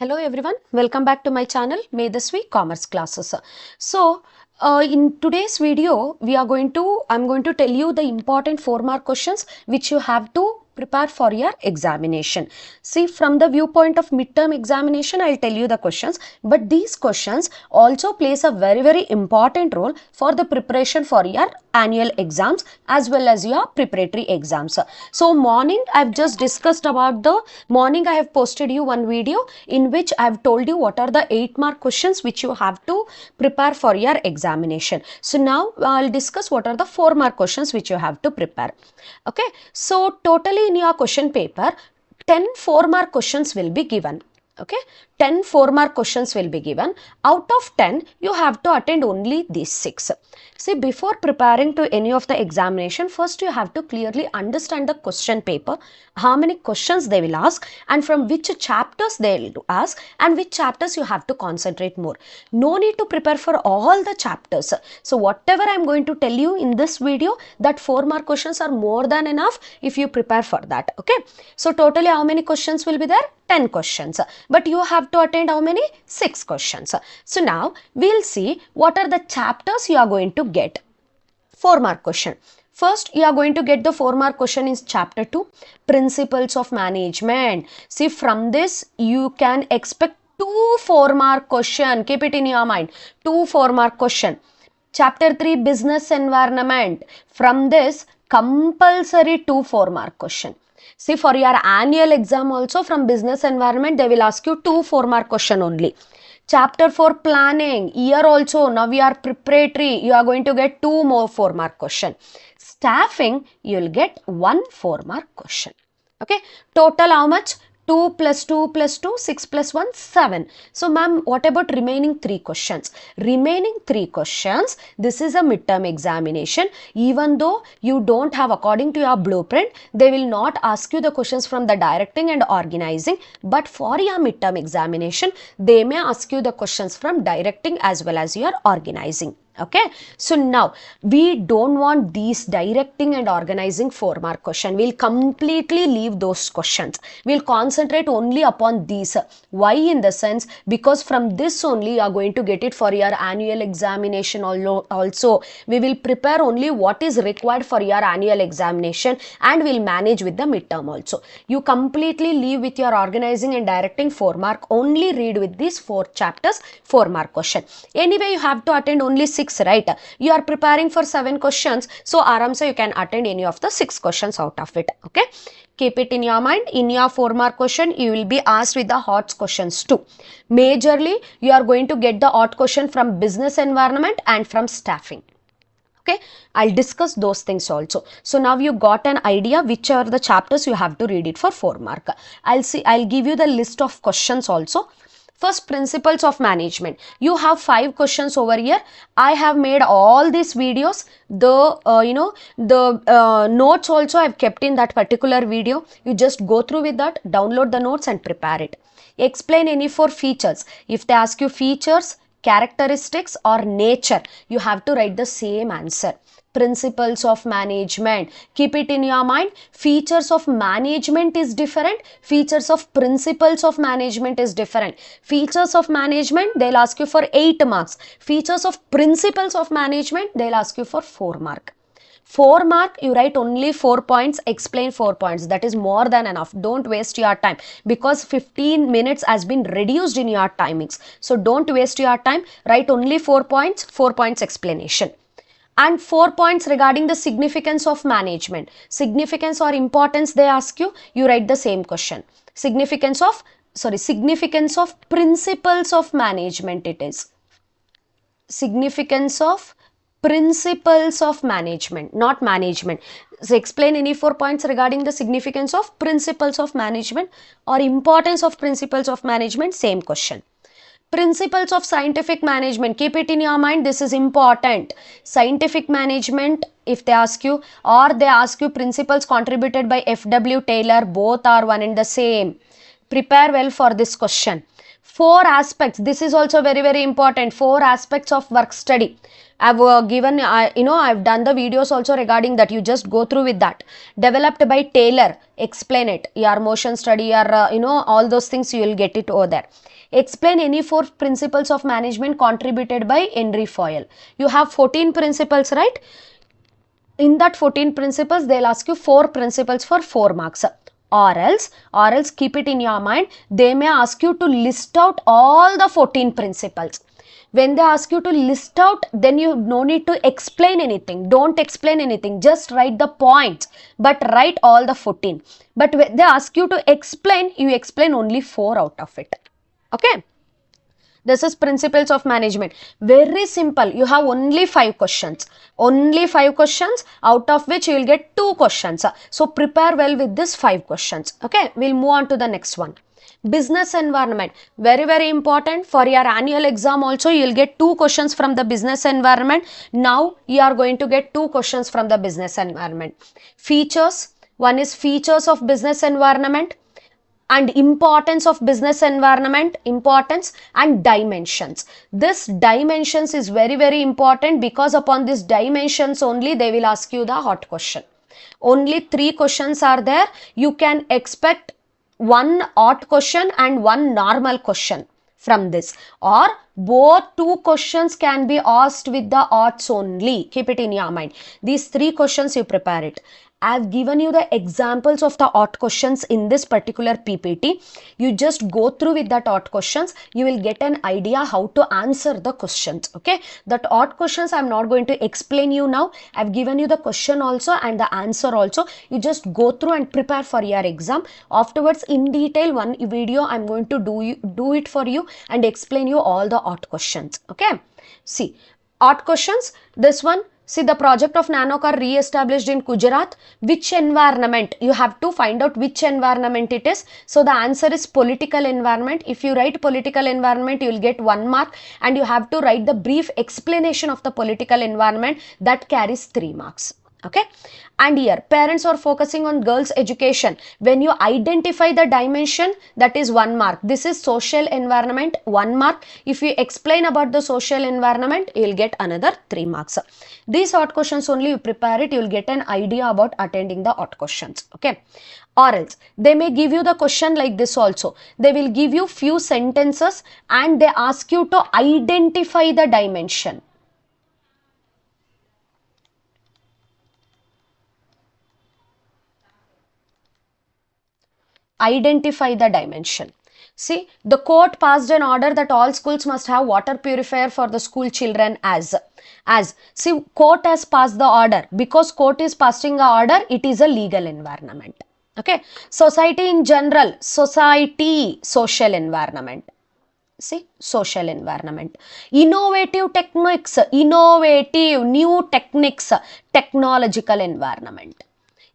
Hello everyone, welcome back to my channel Medaswi Commerce Classes. In today's video, I'm going to tell you the important 4-mark questions which you have to prepare for your examination. See, from the viewpoint of midterm examination, I'll tell you the questions, but these questions also plays a very important role for the preparation for your annual exams as well as your preparatory exams. So morning, I've just discussed about the morning. I have posted you one video in which I've told you what are the 8-mark questions which you have to prepare for your examination. So now I'll discuss what are the 4-mark questions which you have to prepare. Okay, so totally in your question paper, 10 4-mark questions will be given. Okay, 10 4-mark questions will be given. Out of 10, you have to attend only these 6. See, before preparing to any of the examination, first you have to clearly understand the question paper, how many questions they will ask and from which chapters they will ask and which chapters you have to concentrate more. No need to prepare for all the chapters. So whatever I am going to tell you in this video, that 4-mark questions are more than enough if you prepare for that. Okay, so totally how many questions will be there? 10 questions, but you have to attend how many? 6 questions. So now we'll see what are the chapters you are going to get. 4-mark question. First, you are going to get the 4-mark question in chapter 2, Principles of Management. See, from this you can expect 2 4-mark question. Keep it in your mind. 2 4-mark question. Chapter 3, Business Environment. From this, compulsory 2 4-mark question. See, for your annual exam also from business environment, they will ask you 2 4-mark question only. Chapter 4, planning. Here also, now we are preparatory. You are going to get 2 more 4-mark question. Staffing, you will get 1 4-mark question. Okay, total how much? 2 plus 2 plus 2, 6 plus 1, 7. So, ma'am, what about remaining 3 questions? Remaining 3 questions, this is a midterm examination. Even though you don't have according to your blueprint, they will not ask you the questions from the directing and organizing. But for your midterm examination, they may ask you the questions from directing as well as your organizing. Okay, so now we don't want these directing and organizing 4-mark question. We'll completely leave those questions. We'll concentrate only upon these. Why? In the sense, because from this only you are going to get it for your annual examination. Also, we will prepare only what is required for your annual examination and we'll manage with the midterm also. You completely leave with your organizing and directing 4-mark. Only read with these 4 chapters 4-mark question. Anyway, you have to attend only 6. Right, you are preparing for 7 questions, so aramse you can attend any of the 6 questions out of it. Okay, keep it in your mind. In your 4-mark question, you will be asked with the hot questions too. Majorly, you are going to get the hot question from business environment and from staffing. Okay, I'll discuss those things also. So now you got an idea which are the chapters you have to read it for 4-mark. I'll give you the list of questions also. First, principles of management. You have 5 questions over here. I have made all these videos. The notes also I've kept in that particular video. You just go through with that, download the notes and prepare it. Explain any 4 features. If they ask you features, characteristics or nature, you have to write the same answer. Principles of management. Keep it in your mind. Features of management is different. Features of principles of management is different. Features of management, they'll ask you for 8 marks. Features of principles of management, they'll ask you for 4 mark. 4-mark, you write only 4 points, explain 4 points. That is more than enough. Don't waste your time because 15 minutes has been reduced in your timings. So don't waste your time. Write only 4 points, 4 points explanation. And 4 points regarding the significance of management. Significance or importance they ask you, you write the same question. Significance of principles of management it is. Significance of principles of management, not management. So explain any 4 points regarding the significance of principles of management or importance of principles of management, same question. Principles of scientific management, keep it in your mind, this is important. Scientific management, if they ask you, or they ask you principles contributed by F.W. Taylor, both are one and the same. Prepare well for this question. 4 aspects, this is also very important. 4 aspects of work study. I've given, I've done the videos also regarding that. You just go through with that. Developed by Taylor. Explain it. Your motion study, your, all those things you will get it over there. Explain any 4 principles of management contributed by Henry Foyle. You have 14 principles, right? In that 14 principles, they'll ask you 4 principles for 4 marks. Or else keep it in your mind, they may ask you to list out all the 14 principles. When they ask you to list out, then you no need to explain anything. Don't explain anything. Just write the points, but write all the 14. But when they ask you to explain, you explain only 4 out of it. Okay. This is principles of management. Very simple. You have only 5 questions. Only 5 questions, out of which you will get 2 questions. So prepare well with this 5 questions. Okay. We'll move on to the next one. Business environment. Very, very important. For your annual exam also, you will get 2 questions from the business environment. Now, you are going to get 2 questions from the business environment. Features. One is features of business environment and importance of business environment, importance and dimensions. This dimensions is very, very important, because upon these dimensions only they will ask you the hot question. Only 3 questions are there. You can expect 1 odd question and 1 normal question from this, or both 2 questions can be asked with the odds only. Keep it in your mind. These 3 questions you prepare it. I have given you the examples of the odd questions in this particular PPT. You just go through with that odd questions. You will get an idea how to answer the questions. Okay. That odd questions I am not going to explain you now. I have given you the question also and the answer also. You just go through and prepare for your exam. Afterwards, in detail, one video I am going to do it for you and explain you all the odd questions. Okay. See, odd questions. This one. See, the project of nanocar re-established in Gujarat. Which environment? You have to find out which environment it is. So, the answer is political environment. If you write political environment, you will get 1 mark. And you have to write the brief explanation of the political environment. That carries 3 marks. Okay. And here, parents are focusing on girls' education. When you identify the dimension, that is 1 mark. This is social environment, 1 mark. If you explain about the social environment, you will get another 3 marks. These odd questions only you prepare it, you will get an idea about attending the odd questions. Okay. Or else, they may give you the question like this also. They will give you few sentences and they ask you to identify the dimension. Identify the dimension. See, the court passed an order that all schools must have water purifier for the school children as. See, court has passed the order. Because court is passing the order, it is a legal environment. Okay. Society in general, society, social environment. See, social environment. Innovative techniques, innovative, new techniques, technological environment.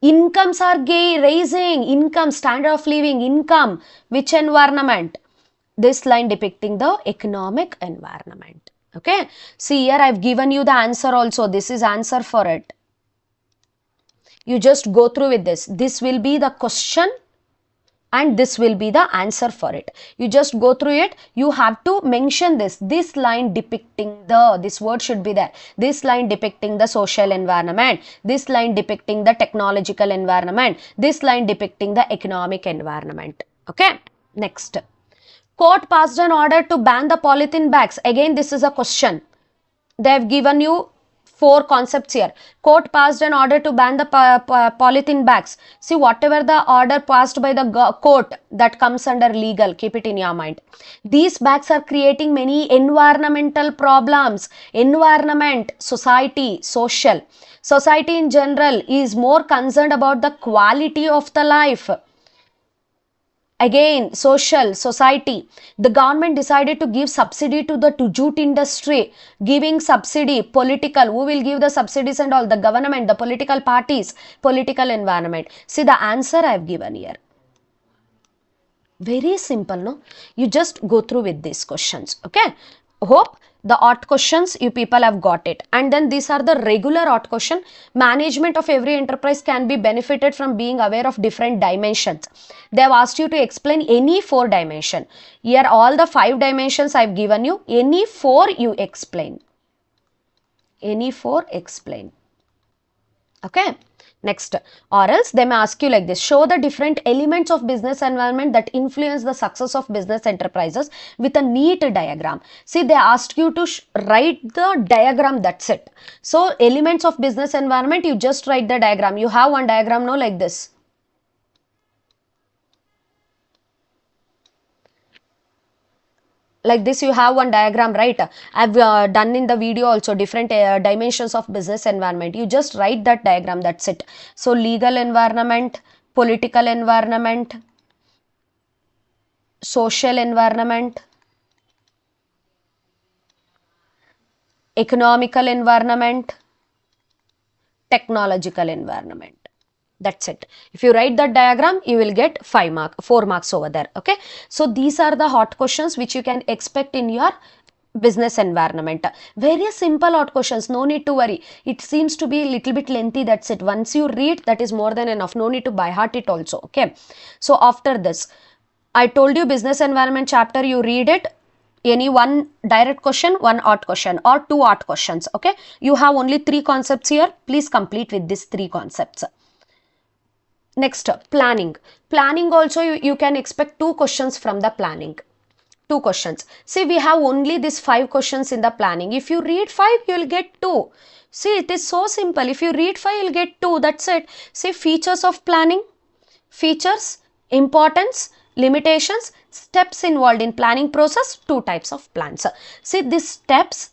Incomes are rising, income, standard of living, income, which environment? This line depicting the economic environment. Okay. See, here I have given you the answer also. This is answer for it. You just go through with this. This will be the question and this will be the answer for it. You just go through it. You have to mention this line depicting this word should be there. This line depicting the social environment. This line depicting the technological environment. This line depicting the economic environment. Okay. Next. Court passed an order to ban the polythene bags. Again, this is a question. They have given you 4 concepts here. Court passed an order to ban the polythene bags. See, whatever the order passed by the court, that comes under legal. Keep it in your mind. These bags are creating many environmental problems. Environment, society, social. Society in general is more concerned about the quality of the life. Again, social, society. The government decided to give subsidy to the jute industry. Giving subsidy, political. Who will give the subsidies and all? The government, the political parties, political environment. See, the answer I have given here. Very simple, no? You just go through with these questions. Okay. Hope the odd questions you people have got it. And then these are the regular odd question. Management of every enterprise can be benefited from being aware of different dimensions. They have asked you to explain any 4 dimension. Here all the 5 dimensions I have given you. Any 4 you explain. Any for explain. Okay. Next, or else they may ask you like this: show the different elements of business environment that influence the success of business enterprises with a neat diagram. See, they asked you to write the diagram, that's it. So elements of business environment, you just write the diagram. You have one diagram now like this. Like this, you have one diagram, right? I've done in the video also different dimensions of business environment. You just write that diagram, that's it. So legal environment, political environment, social environment, economical environment, technological environment. That's it. If you write that diagram, you will get 4 marks over there. Okay. So these are the hot questions which you can expect in your business environment. Very simple hot questions, no need to worry. It seems to be a little bit lengthy, that's it. Once you read, that is more than enough. No need to by heart it also. Okay. So after this, I told you business environment chapter, you read it. Any one direct question, one hot question or 2 hot questions. Okay. You have only 3 concepts here. Please complete with these 3 concepts. Next, planning. Planning also you can expect 2 questions from the planning. 2 questions. See, we have only these 5 questions in the planning. If you read 5, you will get 2. See, it is so simple. If you read 5, you will get 2. That's it. See, features of planning, features, importance, limitations, steps involved in planning process, 2 types of plans. See, these steps,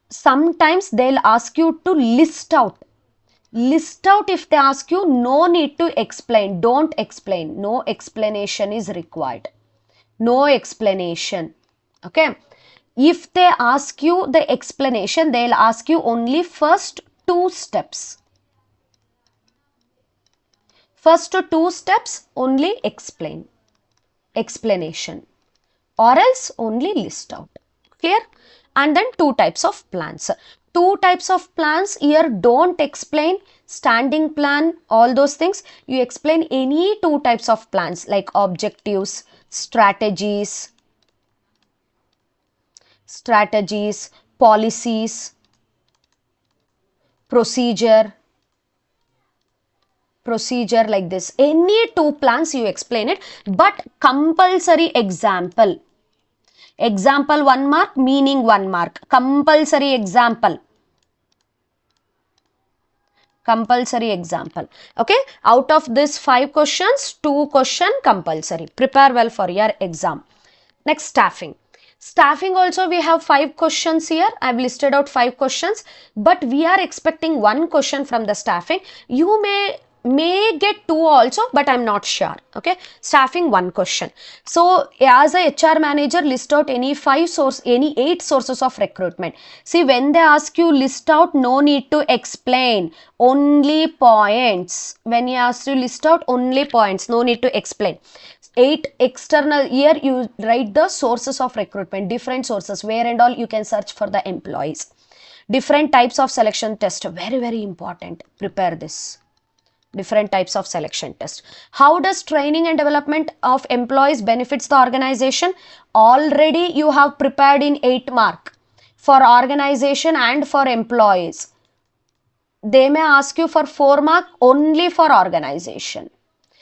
sometimes they'll ask you to list out. List out. If they ask you, no need to explain. Don't explain. No explanation is required. No explanation. Okay. If they ask you the explanation, they'll ask you only first 2 steps. First 2 steps only explain. Explanation. Or else only list out. Clear? And then 2 types of plans. 2 types of plans here, don't explain standing plan, all those things. You explain any 2 types of plans like objectives, strategies, policies, procedure like this. Any 2 plans you explain it, but compulsory example. Example 1 mark, meaning 1 mark. Compulsory example. Compulsory example. Okay. Out of this 5 questions, 2 question compulsory. Prepare well for your exam. Next, staffing. Staffing also we have 5 questions here. I have listed out 5 questions, but we are expecting 1 question from the staffing. You may get 2 also, but I'm not sure. Okay. Staffing 1 question. So as a HR manager, list out any 8 sources of recruitment. See, when they ask you list out, no need to explain, only points. When you ask to list out, only points, no need to explain. 8 external, here you write the sources of recruitment, different sources, where and all you can search for the employees. Different types of selection test, very, very important. Prepare this. Different types of selection test. How does training and development of employees benefits the organization? Already you have prepared in 8 mark for organization and for employees. They may ask you for 4 mark only for organization.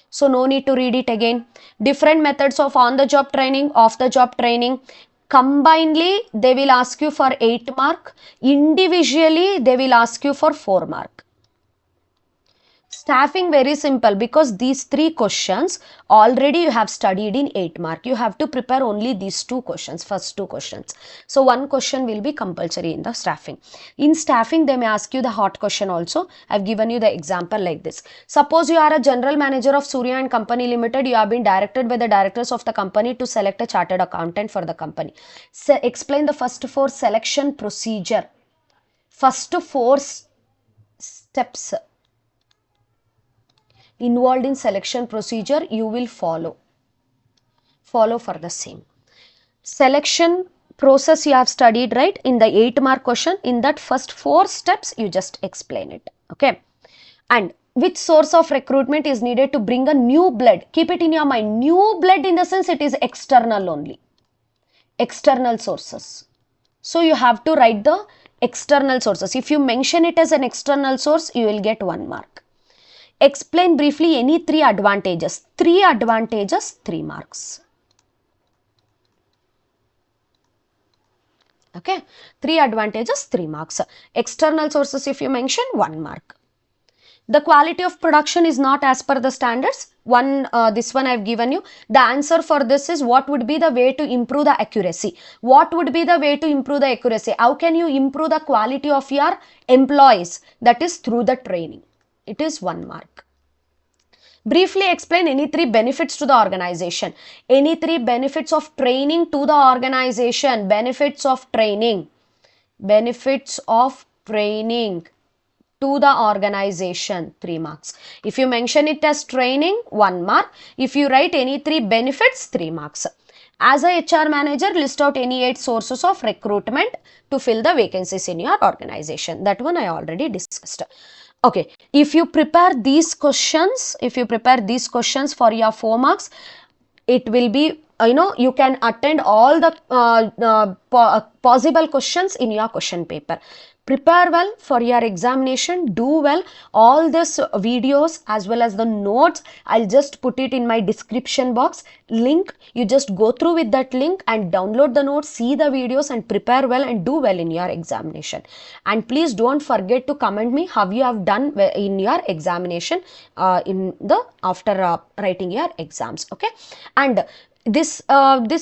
So no need to read it again. Different methods of on-the-job training, off-the-job training. Combinedly, they will ask you for 8 mark. Individually, they will ask you for 4 mark. Staffing, very simple, because these 3 questions already you have studied in 8 mark. You have to prepare only these 2 questions, first 2 questions. So 1 question will be compulsory in the staffing. In staffing, they may ask you the hot question also. I have given you the example like this. Suppose you are a general manager of Surya and Company Limited. You have been directed by the directors of the company to select a chartered accountant for the company. So explain the first 4 selection procedure. First 4 steps involved in selection procedure you will follow for the same. Selection process you have studied, right, in the 8 mark question. In that first 4 steps you just explain it. Okay. And which source of recruitment is needed to bring a new blood? Keep it in your mind. New blood in the sense it is external only. External sources. So you have to write the external sources. If you mention it as an external source, you will get 1 mark. Explain briefly any 3 advantages. 3 advantages, 3 marks. Okay, 3 advantages, 3 marks. External sources, if you mention, 1 mark. The quality of production is not as per the standards. This one I have given you. The answer for this is, what would be the way to improve the accuracy? What would be the way to improve the accuracy? How can you improve the quality of your employees? That is through the training. It is 1 mark. Briefly explain any 3 benefits to the organization. Any 3 benefits of training to the organization. Benefits of training. Benefits of training to the organization, 3 marks. If you mention it as training, 1 mark. If you write any 3 benefits, 3 marks. As a HR manager, list out any 8 sources of recruitment to fill the vacancies in your organization. That one I already discussed. Okay, if you prepare these questions, for your 4 marks, it will be, you can attend all the possible questions in your question paper. Prepare well for your examination, do well. All these videos as well as the notes, I'll just put it in my description box link. You just go through with that link and download the notes, see the videos and prepare well and do well in your examination. And please don't forget to comment me how you have done in your examination after writing your exams. Okay, and this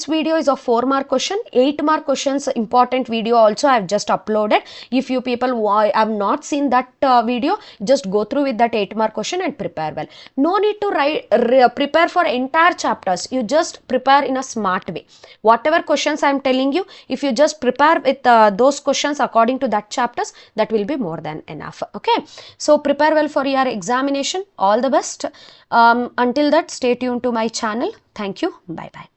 video is a 4 mark question. 8 mark questions important video also I have just uploaded. If you people have not seen that video, just go through with that 8 mark question and prepare well. No need to prepare for entire chapters. You just prepare in a smart way. Whatever questions I am telling you, if you just prepare with those questions according to that chapters, that will be more than enough. Okay, so prepare well for your examination. All the best. Until that, stay tuned to my channel. Thank you. Bye bye.